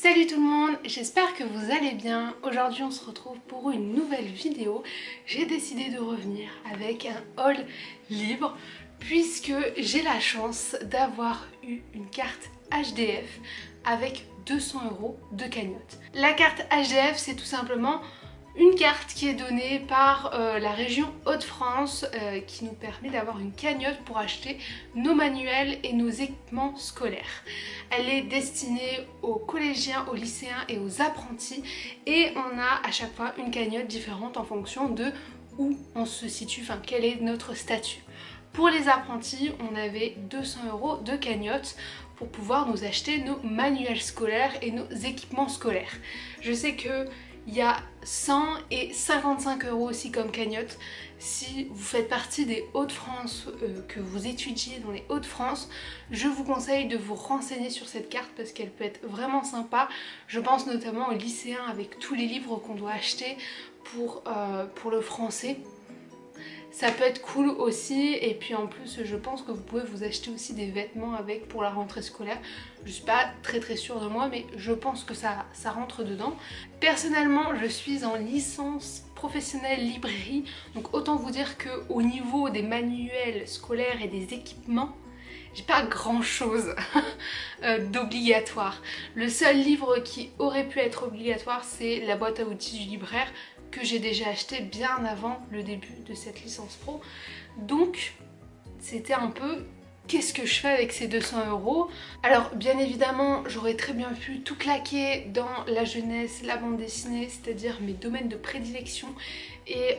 Salut tout le monde, j'espère que vous allez bien. Aujourd'hui on se retrouve pour une nouvelle vidéo. J'ai décidé de revenir avec un haul livre puisque j'ai la chance d'avoir eu une carte HDF avec 200 € de cagnotte. La carte HDF, c'est tout simplement une carte qui est donnée par la région Hauts-de-France qui nous permet d'avoir une cagnotte pour acheter nos manuels et nos équipements scolaires. Elle est destinée aux collégiens, aux lycéens et aux apprentis et on a à chaque fois une cagnotte différente en fonction de où on se situe, enfin quel est notre statut. Pour les apprentis, on avait 200 € de cagnotte pour pouvoir nous acheter nos manuels scolaires et nos équipements scolaires. Je sais que il y a 100 et 55 € aussi comme cagnotte. Si vous faites partie des Hauts-de-France, que vous étudiez dans les Hauts-de-France, je vous conseille de vous renseigner sur cette carte parce qu'elle peut être vraiment sympa. Je pense notamment aux lycéens avec tous les livres qu'on doit acheter pour le français. Ça peut être cool aussi, et puis en plus je pense que vous pouvez vous acheter aussi des vêtements avec pour la rentrée scolaire. Je suis pas très sûre de moi, mais je pense que ça rentre dedans. Personnellement, je suis en licence professionnelle librairie, donc autant vous dire qu'au niveau des manuels scolaires et des équipements, j'ai pas grand chose d'obligatoire. Le seul livre qui aurait pu être obligatoire, c'est la boîte à outils du libraire que j'ai déjà acheté bien avant le début de cette licence pro. Donc c'était un peu qu'est-ce que je fais avec ces 200 €. Alors bien évidemment j'aurais très bien pu tout claquer dans la jeunesse, la bande dessinée, c'est-à-dire mes domaines de prédilection et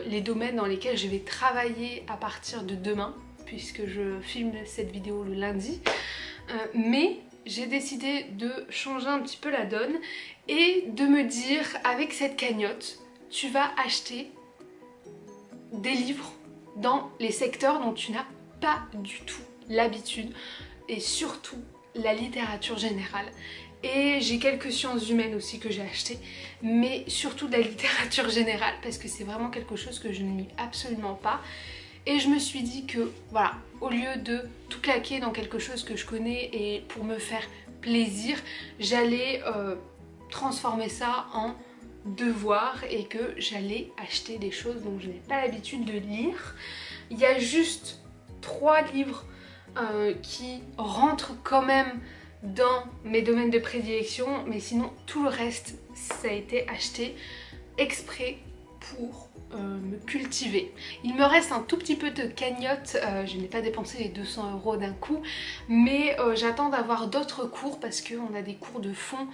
les domaines dans lesquels je vais travailler à partir de demain, puisque je filme cette vidéo le lundi. Mais j'ai décidé de changer un petit peu la donne et de me dire, avec cette cagnotte, tu vas acheter des livres dans les secteurs dont tu n'as pas du tout l'habitude, et surtout la littérature générale. Et j'ai quelques sciences humaines aussi que j'ai acheté, mais surtout de la littérature générale parce que c'est vraiment quelque chose que je ne lis absolument pas. Et je me suis dit que voilà, au lieu de tout claquer dans quelque chose que je connais et pour me faire plaisir, j'allais transformer ça en devoir et que j'allais acheter des choses dont je n'ai pas l'habitude de lire. Il y a juste 3 livres qui rentrent quand même dans mes domaines de prédilection, mais sinon tout le reste ça a été acheté exprès pour me cultiver. Il me reste un tout petit peu de cagnotte, je n'ai pas dépensé les 200 € d'un coup, mais j'attends d'avoir d'autres cours parce qu'on a des cours de fond,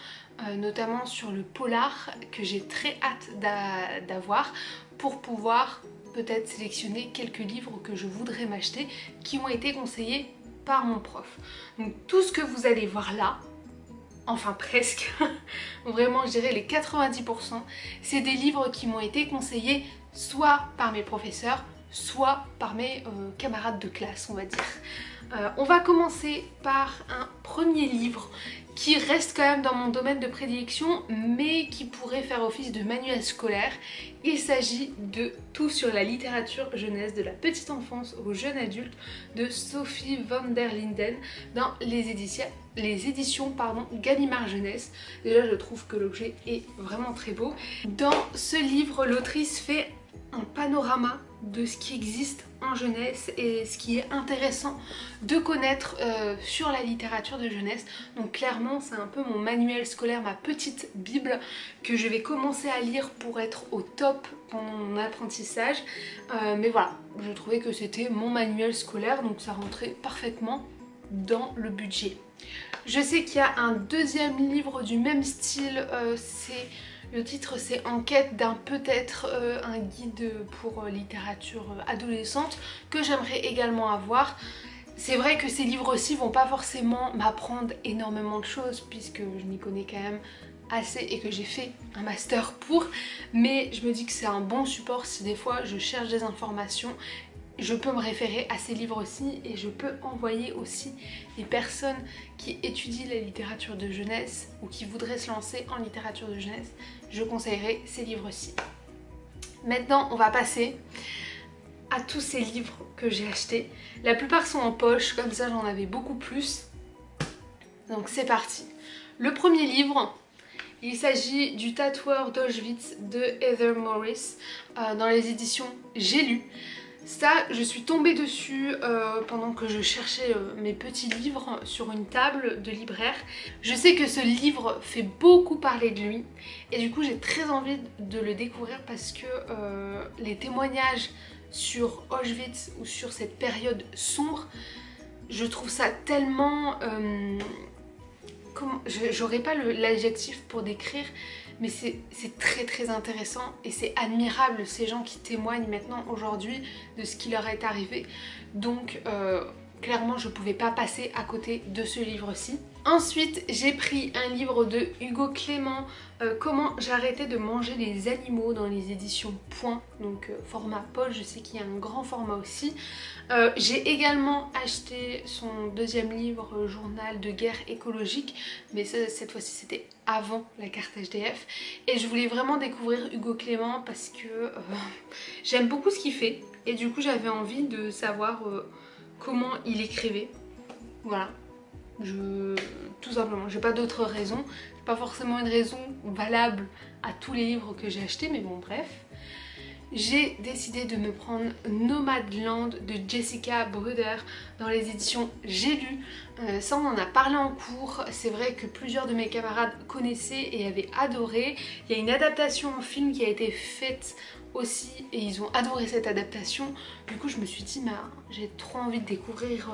notamment sur le polar, que j'ai très hâte d'avoir pour pouvoir peut-être sélectionner quelques livres que je voudrais m'acheter qui ont été conseillés par mon prof. Donc tout ce que vous allez voir là, enfin presque, vraiment je dirais les 90%, c'est des livres qui m'ont été conseillés soit par mes professeurs, soit par mes camarades de classe, on va dire. On va commencer par un premier livre qui reste quand même dans mon domaine de prédilection, mais qui pourrait faire office de manuel scolaire. Il s'agit de Tout sur la littérature jeunesse de la petite enfance au jeune adulte de Sophie van der Linden dans les éditions Gallimard Jeunesse. Déjà je trouve que l'objet est vraiment très beau. Dans ce livre, l'autrice fait un panorama de ce qui existe en jeunesse et ce qui est intéressant de connaître sur la littérature de jeunesse. Donc clairement c'est un peu mon manuel scolaire, ma petite bible que je vais commencer à lire pour être au top pendant mon apprentissage. Mais voilà, je trouvais que c'était mon manuel scolaire, donc ça rentrait parfaitement dans le budget. Je sais qu'il y a un deuxième livre du même style, le titre c'est Enquête d'un peut-être, un guide pour littérature adolescente que j'aimerais également avoir. C'est vrai que ces livres-ci vont pas forcément m'apprendre énormément de choses puisque je m'y connais quand même assez et que j'ai fait un master pour, mais je me dis que c'est un bon support si des fois je cherche des informations. Je peux me référer à ces livres-ci et je peux envoyer aussi les personnes qui étudient la littérature de jeunesse ou qui voudraient se lancer en littérature de jeunesse. Je conseillerais ces livres-ci. Maintenant, on va passer à tous ces livres que j'ai achetés. La plupart sont en poche, comme ça j'en avais beaucoup plus. Donc c'est parti. Le premier livre, il s'agit du Tatoueur d'Auschwitz de Heather Morris dans les éditions J'ai lu. Ça, je suis tombée dessus pendant que je cherchais mes petits livres sur une table de libraire. Je sais que ce livre fait beaucoup parler de lui et du coup j'ai très envie de le découvrir parce que les témoignages sur Auschwitz ou sur cette période sombre, je trouve ça tellement... j'aurais pas l'adjectif pour décrire, mais c'est très intéressant et c'est admirable ces gens qui témoignent maintenant aujourd'hui de ce qui leur est arrivé. Donc clairement je pouvais pas passer à côté de ce livre-ci. Ensuite j'ai pris un livre de Hugo Clément, Comment j'arrêtais de manger les animaux, dans les éditions Point, donc format poche. Je sais qu'il y a un grand format aussi. J'ai également acheté son deuxième livre, Journal de guerre écologique, mais cette fois-ci c'était avant la carte HDF, et je voulais vraiment découvrir Hugo Clément parce que j'aime beaucoup ce qu'il fait et du coup j'avais envie de savoir comment il écrivait. Voilà. Tout simplement, j'ai pas d'autre raison, c'est pas forcément une raison valable à tous les livres que j'ai achetés, mais bon bref. J'ai décidé de me prendre Nomadland de Jessica Bruder dans les éditions J'ai lu. Ça on en a parlé en cours, c'est vrai que plusieurs de mes camarades connaissaient et avaient adoré. Il y a une adaptation en film qui a été faite aussi et ils ont adoré cette adaptation. Du coup je me suis dit j'ai trop envie de découvrir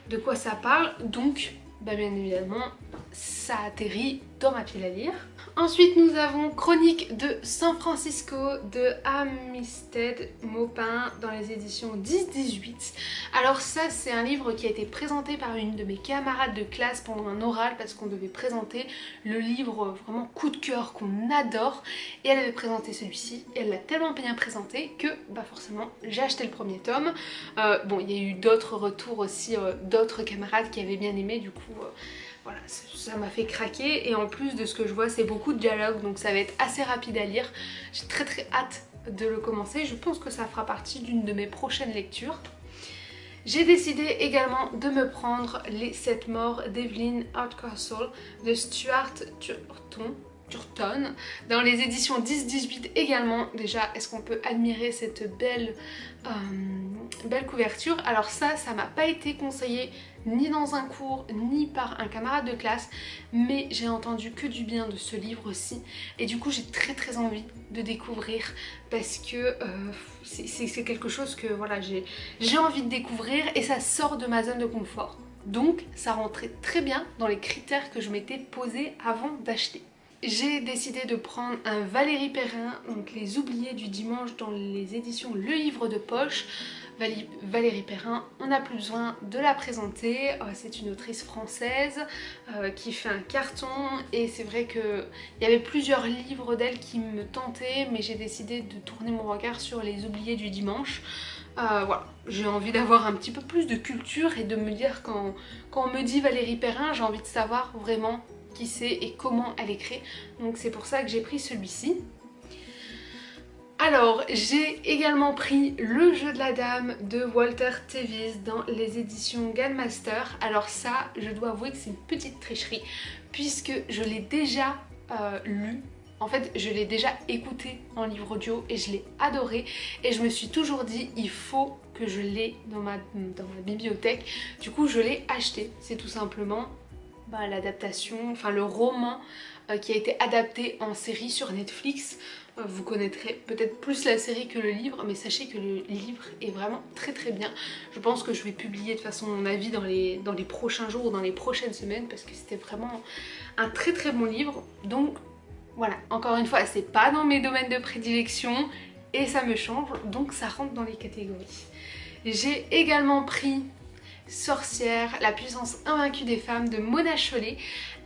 de quoi ça parle, donc bien évidemment ça atterrit dans ma pile à lire. Ensuite nous avons Chronique de San Francisco de Armistead Maupin dans les éditions 10-18. Alors ça c'est un livre qui a été présenté par une de mes camarades de classe pendant un oral parce qu'on devait présenter le livre vraiment coup de cœur qu'on adore, et elle avait présenté celui-ci et elle l'a tellement bien présenté que forcément j'ai acheté le premier tome. Bon il y a eu d'autres retours aussi, d'autres camarades qui avaient bien aimé, du coup voilà, ça m'a fait craquer, et en plus de ce que je vois c'est beaucoup de dialogue, donc ça va être assez rapide à lire. J'ai très hâte de le commencer, je pense que ça fera partie d'une de mes prochaines lectures. J'ai décidé également de me prendre Les 7 morts d'Evelyn Hardcastle de Stuart Turton dans les éditions 10-18 également. Déjà, est-ce qu'on peut admirer cette belle couverture? Alors ça m'a pas été conseillé ni dans un cours ni par un camarade de classe, mais j'ai entendu que du bien de ce livre-ci et du coup j'ai très envie de découvrir parce que c'est quelque chose que voilà, j'ai envie de découvrir et ça sort de ma zone de confort. Donc ça rentrait très bien dans les critères que je m'étais posés avant d'acheter. J'ai décidé de prendre un Valérie Perrin, donc Les Oubliés du dimanche dans les éditions Le Livre de Poche. Valérie Perrin, on n'a plus besoin de la présenter, c'est une autrice française qui fait un carton, et c'est vrai qu'il y avait plusieurs livres d'elle qui me tentaient, mais j'ai décidé de tourner mon regard sur Les Oubliés du dimanche. Voilà, j'ai envie d'avoir un petit peu plus de culture et de me dire quand on me dit Valérie Perrin, j'ai envie de savoir vraiment qui c'est et comment elle écrit, donc c'est pour ça que j'ai pris celui-ci. Alors j'ai également pris Le jeu de la dame de Walter Tevis dans les éditions Galmaster. Alors ça, je dois avouer que c'est une petite tricherie puisque je l'ai déjà lu. En fait, je l'ai déjà écouté en livre audio et je l'ai adoré, et je me suis toujours dit il faut que je l'ai dans ma bibliothèque. Du coup je l'ai acheté, c'est tout simplement l'adaptation, enfin le roman qui a été adapté en série sur Netflix. Vous connaîtrez peut-être plus la série que le livre, mais sachez que le livre est vraiment très bien. Je pense que je vais publier de toute façon mon avis dans les prochains jours ou dans les prochaines semaines parce que c'était vraiment un très bon livre. Donc voilà, encore une fois c'est pas dans mes domaines de prédilection et ça me change, donc ça rentre dans les catégories. J'ai également pris Sorcière, la puissance invaincue des femmes de Mona Chollet.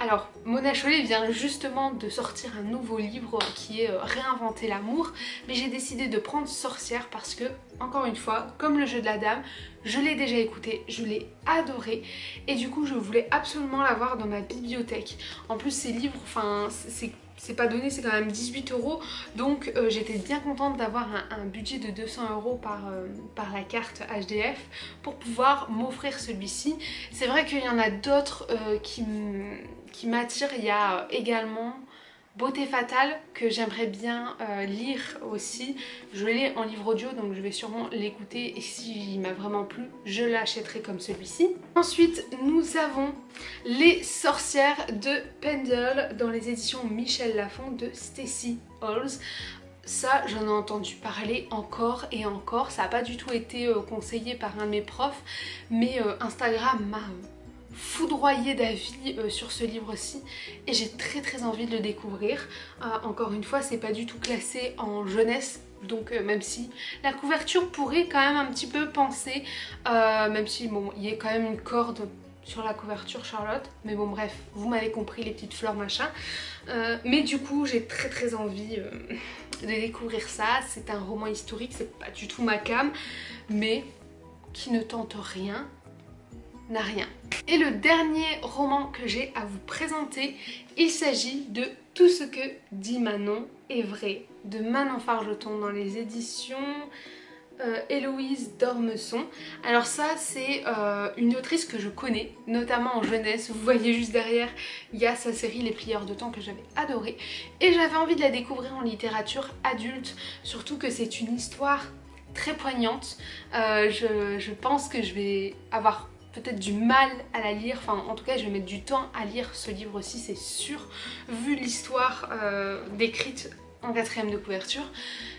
Alors Mona Chollet vient justement de sortir un nouveau livre qui est Réinventer l'amour, mais j'ai décidé de prendre Sorcière parce que, encore une fois, comme Le jeu de la dame, je l'ai déjà écouté, je l'ai adoré et du coup je voulais absolument l'avoir dans ma bibliothèque. En plus ces livres, enfin c'est pas donné, c'est quand même 18 €, donc j'étais bien contente d'avoir un budget de 200 € par la carte HDF pour pouvoir m'offrir celui-ci. C'est vrai qu'il y en a d'autres qui qui m'attirent. Il y a également Beauté Fatale que j'aimerais bien lire aussi. Je l'ai en livre audio donc je vais sûrement l'écouter et s'il m'a vraiment plu je l'achèterai comme celui-ci. Ensuite nous avons Les Sorcières de Pendle dans les éditions Michel Lafon de Stacey Halls. Ça j'en ai entendu parler encore et encore, ça n'a pas du tout été conseillé par un de mes profs mais Instagram m'a foudroyée d'avis sur ce livre-ci et j'ai très envie de le découvrir. Encore une fois c'est pas du tout classé en jeunesse donc même si la couverture pourrait quand même un petit peu penser, même si bon il y a quand même une corde sur la couverture Charlotte, mais bon bref vous m'avez compris les petites fleurs machin, mais du coup j'ai très envie de découvrir ça. C'est un roman historique, c'est pas du tout ma came mais qui ne tente rien n'a rien. Et le dernier roman que j'ai à vous présenter, il s'agit de Tout ce que dit Manon est vrai de Manon Fargeton dans les éditions Héloïse d'Ormesson. Alors ça c'est une autrice que je connais, notamment en jeunesse. Vous voyez juste derrière, il y a sa série Les Plieurs de temps que j'avais adoré. Et j'avais envie de la découvrir en littérature adulte, surtout que c'est une histoire très poignante. Je pense que je vais avoir peut-être du mal à la lire, enfin en tout cas je vais mettre du temps à lire ce livre-ci c'est sûr, vu l'histoire décrite en 4e de couverture,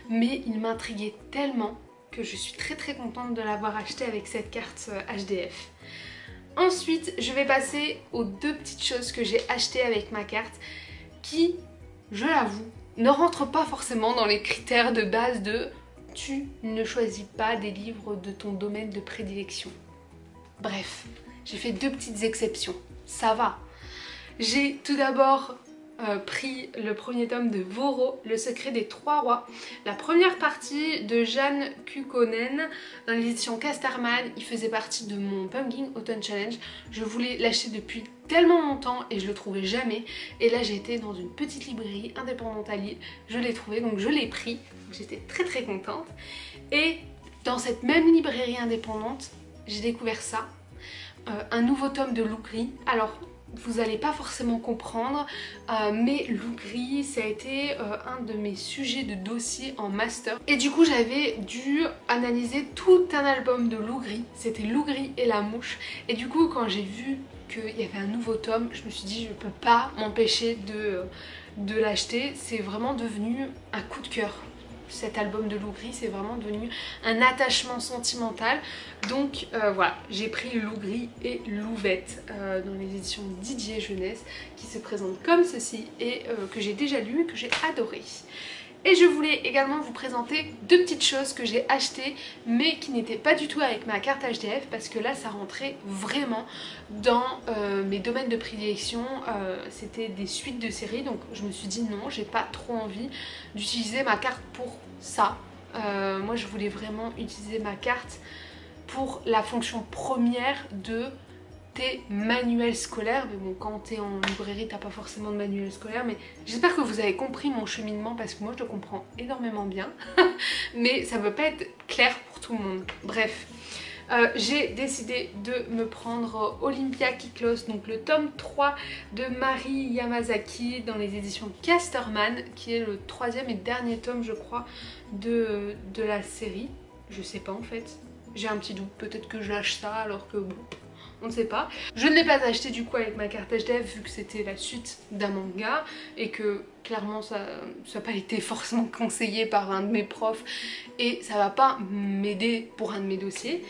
mais il m'intriguait tellement que je suis très contente de l'avoir acheté avec cette carte HDF. Ensuite je vais passer aux 2 petites choses que j'ai achetées avec ma carte qui, je l'avoue, ne rentrent pas forcément dans les critères de base de tu ne choisis pas des livres de ton domaine de prédilection. Bref, j'ai fait 2 petites exceptions, ça va. J'ai tout d'abord pris le premier tome de Voro, Le secret des 3 rois. La première partie de Jeanne Kukkonen dans l'édition Casterman, il faisait partie de mon Pumpkin Autumn Challenge. Je voulais l'acheter depuis tellement longtemps et je le trouvais jamais. Et là j'ai été dans une petite librairie indépendante à Lille, je l'ai trouvé donc je l'ai pris. J'étais très contente. Et dans cette même librairie indépendante, j'ai découvert ça, un nouveau tome de Loup Gris. Alors vous n'allez pas forcément comprendre, mais Loup Gris ça a été un de mes sujets de dossier en master et du coup j'avais dû analyser tout un album de Loup Gris, c'était Loup Gris et la mouche, et du coup quand j'ai vu qu'il y avait un nouveau tome, je me suis dit je peux pas m'empêcher de l'acheter. C'est vraiment devenu un coup de cœur. Cet album de Loup Gris, c'est vraiment devenu un attachement sentimental. Donc voilà, j'ai pris Loup Gris et Louvette dans les éditions Didier Jeunesse qui se présentent comme ceci et que j'ai déjà lu et que j'ai adoré. Et je voulais également vous présenter 2 petites choses que j'ai achetées mais qui n'étaient pas du tout avec ma carte HDF parce que là ça rentrait vraiment dans mes domaines de prédilection. C'était des suites de séries donc je me suis dit non, j'ai pas trop envie d'utiliser ma carte pour ça. Moi je voulais vraiment utiliser ma carte pour la fonction première de tes manuels scolaires. Mais bon, quand t'es en librairie t'as pas forcément de manuels scolaires, mais j'espère que vous avez compris mon cheminement parce que moi je le comprends énormément bien mais ça ne peut pas être clair pour tout le monde. Bref, j'ai décidé de me prendre Olympia Kiklos, donc le tome 3 de Mari Yamazaki dans les éditions Casterman, qui est le 3e et dernier tome je crois de la série. Je sais pas en fait, j'ai un petit doute, peut-être que je lâche ça alors que bon, on ne sait pas. Je ne l'ai pas acheté du coup avec ma carte HDF vu que c'était la suite d'un manga et que clairement ça n'a pas été forcément conseillé par un de mes profs et ça va pas m'aider pour un de mes dossiers.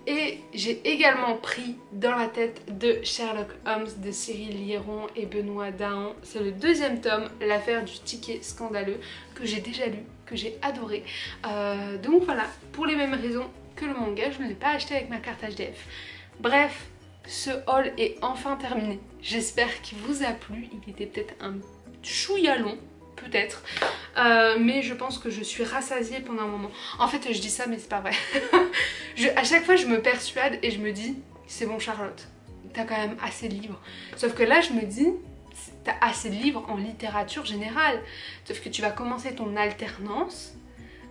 Et j'ai également pris Dans la tête de Sherlock Holmes de Cyril Liéron et Benoît Dahan. C'est le 2e tome, L'affaire du ticket scandaleux, que j'ai déjà lu, que j'ai adoré. Donc voilà, pour les mêmes raisons que le manga, je ne l'ai pas acheté avec ma carte HDF. Bref, ce haul est enfin terminé. J'espère qu'il vous a plu. Il était peut-être un chouïa long, peut-être. Mais je pense que je suis rassasiée pendant un moment. En fait, je dis ça, mais c'est pas vrai. À chaque fois, je me persuade et je me dis, c'est bon Charlotte, t'as quand même assez de livres. Sauf que là, je me dis, t'as assez de livres en littérature générale. Sauf que tu vas commencer ton alternance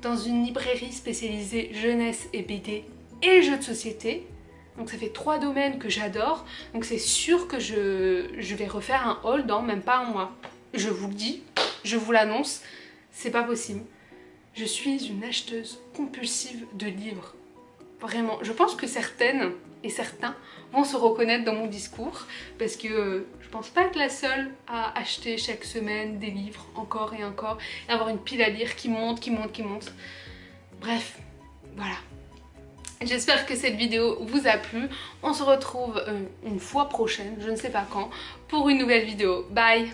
dans une librairie spécialisée jeunesse et BD et jeux de société. Donc ça fait 3 domaines que j'adore. Donc c'est sûr que je vais refaire un haul dans même pas un mois. Je vous le dis, je vous l'annonce, c'est pas possible. Je suis une acheteuse compulsive de livres. Vraiment, je pense que certaines et certains vont se reconnaître dans mon discours parce que je pense pas être la seule à acheter chaque semaine des livres encore et encore et avoir une pile à lire qui monte, qui monte, qui monte. Bref, voilà. J'espère que cette vidéo vous a plu. On se retrouve une fois prochaine, je ne sais pas quand, pour une nouvelle vidéo. Bye!